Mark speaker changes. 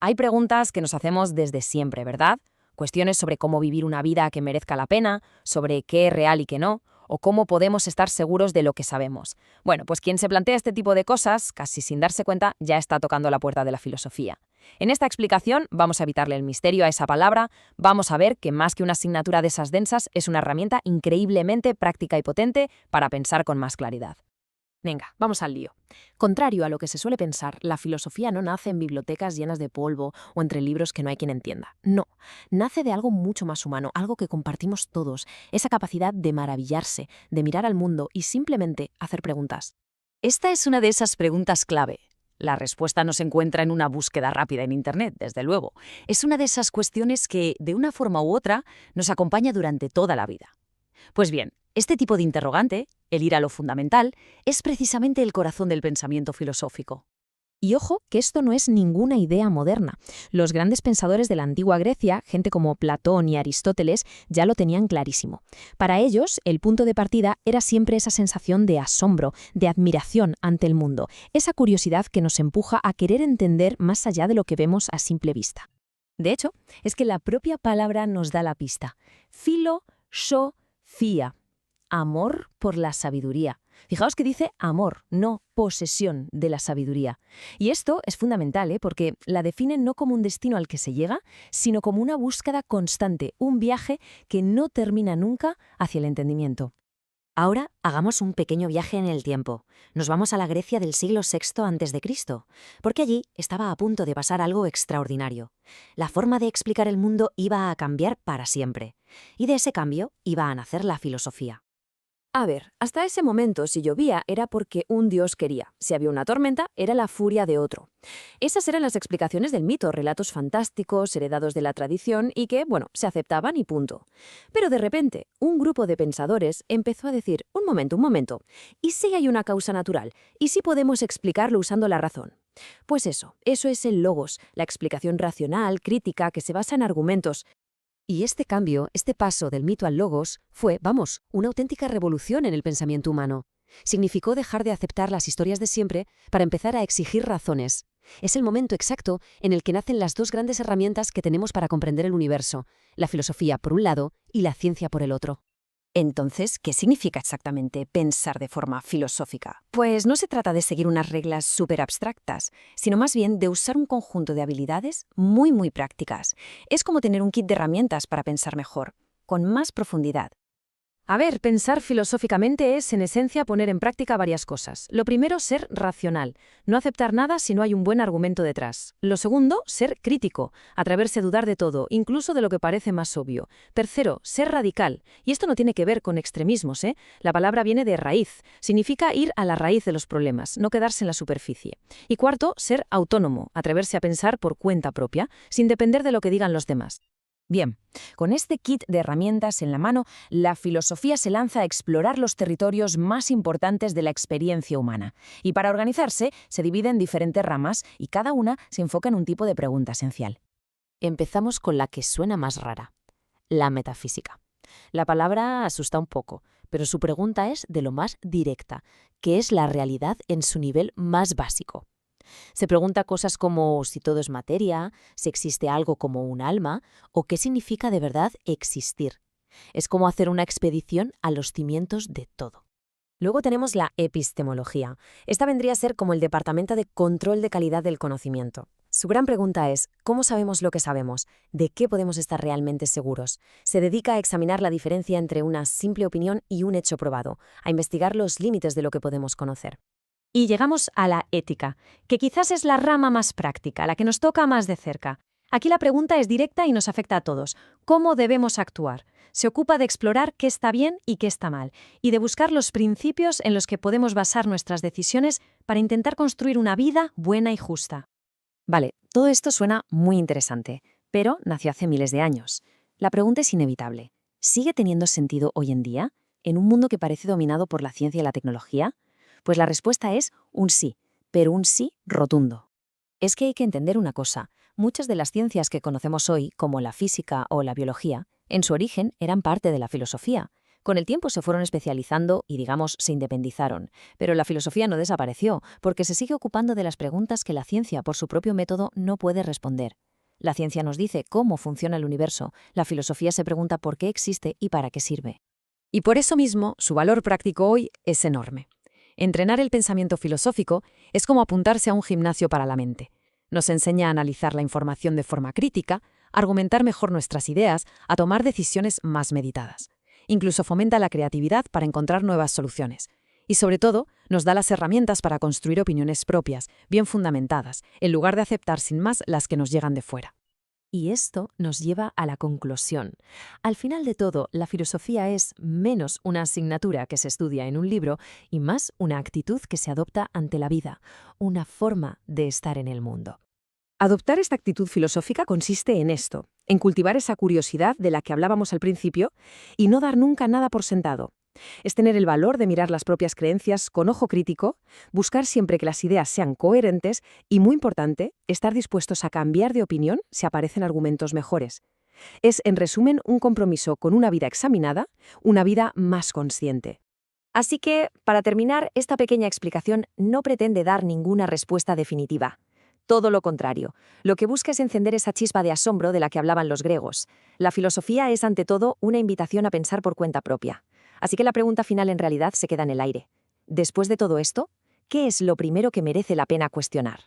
Speaker 1: Hay preguntas que nos hacemos desde siempre, ¿verdad? Cuestiones sobre cómo vivir una vida que merezca la pena, sobre qué es real y qué no, o cómo podemos estar seguros de lo que sabemos. Bueno, pues quien se plantea este tipo de cosas, casi sin darse cuenta, ya está tocando la puerta de la filosofía. En esta explicación vamos a evitarle el misterio a esa palabra, vamos a ver que más que una asignatura de esas densas es una herramienta increíblemente práctica y potente para pensar con más claridad. Venga, vamos al lío. Contrario a lo que se suele pensar, la filosofía no nace en bibliotecas llenas de polvo o entre libros que no hay quien entienda. No, nace de algo mucho más humano, algo que compartimos todos, esa capacidad de maravillarse, de mirar al mundo y simplemente hacer preguntas. Esta es una de esas preguntas clave. La respuesta no se encuentra en una búsqueda rápida en Internet, desde luego. Es una de esas cuestiones que, de una forma u otra, nos acompaña durante toda la vida. Pues bien, este tipo de interrogante, el ir a lo fundamental, es precisamente el corazón del pensamiento filosófico. Y ojo, que esto no es ninguna idea moderna. Los grandes pensadores de la antigua Grecia, gente como Platón y Aristóteles, ya lo tenían clarísimo. Para ellos, el punto de partida era siempre esa sensación de asombro, de admiración ante el mundo, esa curiosidad que nos empuja a querer entender más allá de lo que vemos a simple vista. De hecho, es que la propia palabra nos da la pista. Filosofía. Amor por la sabiduría. Fijaos que dice amor, no posesión de la sabiduría. Y esto es fundamental, porque la definen no como un destino al que se llega, sino como una búsqueda constante, un viaje que no termina nunca hacia el entendimiento. Ahora hagamos un pequeño viaje en el tiempo. Nos vamos a la Grecia del siglo VI a.C., porque allí estaba a punto de pasar algo extraordinario. La forma de explicar el mundo iba a cambiar para siempre. Y de ese cambio iba a nacer la filosofía. A ver, hasta ese momento si llovía era porque un dios quería, si había una tormenta era la furia de otro. Esas eran las explicaciones del mito, relatos fantásticos, heredados de la tradición y que, bueno, se aceptaban y punto. Pero de repente, un grupo de pensadores empezó a decir, un momento, ¿y si hay una causa natural? ¿Y si podemos explicarlo usando la razón? Pues eso es el logos, la explicación racional, crítica, que se basa en argumentos. Y este cambio, este paso del mito al logos, fue, una auténtica revolución en el pensamiento humano. Significó dejar de aceptar las historias de siempre para empezar a exigir razones. Es el momento exacto en el que nacen las dos grandes herramientas que tenemos para comprender el universo, la filosofía por un lado y la ciencia por el otro. Entonces, ¿qué significa exactamente pensar de forma filosófica? Pues no se trata de seguir unas reglas súper abstractas, sino más bien de usar un conjunto de habilidades muy prácticas. Es como tener un kit de herramientas para pensar mejor, con más profundidad. A ver, pensar filosóficamente es, en esencia, poner en práctica varias cosas. Lo primero, ser racional, no aceptar nada si no hay un buen argumento detrás. Lo segundo, ser crítico, atreverse a dudar de todo, incluso de lo que parece más obvio. Tercero, ser radical. Y esto no tiene que ver con extremismos, ¿eh? La palabra viene de raíz. Significa ir a la raíz de los problemas, no quedarse en la superficie. Y cuarto, ser autónomo, atreverse a pensar por cuenta propia, sin depender de lo que digan los demás. Bien, con este kit de herramientas en la mano, la filosofía se lanza a explorar los territorios más importantes de la experiencia humana. Y para organizarse, se divide en diferentes ramas y cada una se enfoca en un tipo de pregunta esencial. Empezamos con la que suena más rara, la metafísica. La palabra asusta un poco, pero su pregunta es de lo más directa, ¿qué es la realidad en su nivel más básico? Se pregunta cosas como si todo es materia, si existe algo como un alma, o qué significa de verdad existir. Es como hacer una expedición a los cimientos de todo. Luego tenemos la epistemología. Esta vendría a ser como el departamento de control de calidad del conocimiento. Su gran pregunta es, ¿cómo sabemos lo que sabemos? ¿De qué podemos estar realmente seguros? Se dedica a examinar la diferencia entre una simple opinión y un hecho probado, a investigar los límites de lo que podemos conocer. Y llegamos a la ética, que quizás es la rama más práctica, la que nos toca más de cerca. Aquí la pregunta es directa y nos afecta a todos. ¿Cómo debemos actuar? Se ocupa de explorar qué está bien y qué está mal, y de buscar los principios en los que podemos basar nuestras decisiones para intentar construir una vida buena y justa. Vale, todo esto suena muy interesante, pero nació hace miles de años. La pregunta es inevitable. ¿Sigue teniendo sentido hoy en día, en un mundo que parece dominado por la ciencia y la tecnología? Pues la respuesta es un sí, pero un sí rotundo. Es que hay que entender una cosa. Muchas de las ciencias que conocemos hoy, como la física o la biología, en su origen eran parte de la filosofía. Con el tiempo se fueron especializando y, digamos, se independizaron. Pero la filosofía no desapareció, porque se sigue ocupando de las preguntas que la ciencia, por su propio método, no puede responder. La ciencia nos dice cómo funciona el universo, la filosofía se pregunta por qué existe y para qué sirve.
Speaker 2: Y por eso mismo, su valor práctico hoy es enorme. Entrenar el pensamiento filosófico es como apuntarse a un gimnasio para la mente. Nos enseña a analizar la información de forma crítica, a argumentar mejor nuestras ideas, a tomar decisiones más meditadas. Incluso fomenta la creatividad para encontrar nuevas soluciones. Y sobre todo, nos da las herramientas para construir opiniones propias, bien fundamentadas, en lugar de aceptar sin más las que nos llegan de fuera.
Speaker 1: Y esto nos lleva a la conclusión. Al final de todo, la filosofía es menos una asignatura que se estudia en un libro y más una actitud que se adopta ante la vida, una forma de estar en el mundo.
Speaker 2: Adoptar esta actitud filosófica consiste en esto, en cultivar esa curiosidad de la que hablábamos al principio y no dar nunca nada por sentado. Es tener el valor de mirar las propias creencias con ojo crítico, buscar siempre que las ideas sean coherentes y, muy importante, estar dispuestos a cambiar de opinión si aparecen argumentos mejores. Es, en resumen, un compromiso con una vida examinada, una vida más consciente.
Speaker 1: Así que, para terminar, esta pequeña explicación no pretende dar ninguna respuesta definitiva. Todo lo contrario, lo que busca es encender esa chispa de asombro de la que hablaban los griegos. La filosofía es, ante todo, una invitación a pensar por cuenta propia. Así que la pregunta final en realidad se queda en el aire. Después de todo esto, ¿qué es lo primero que merece la pena cuestionar?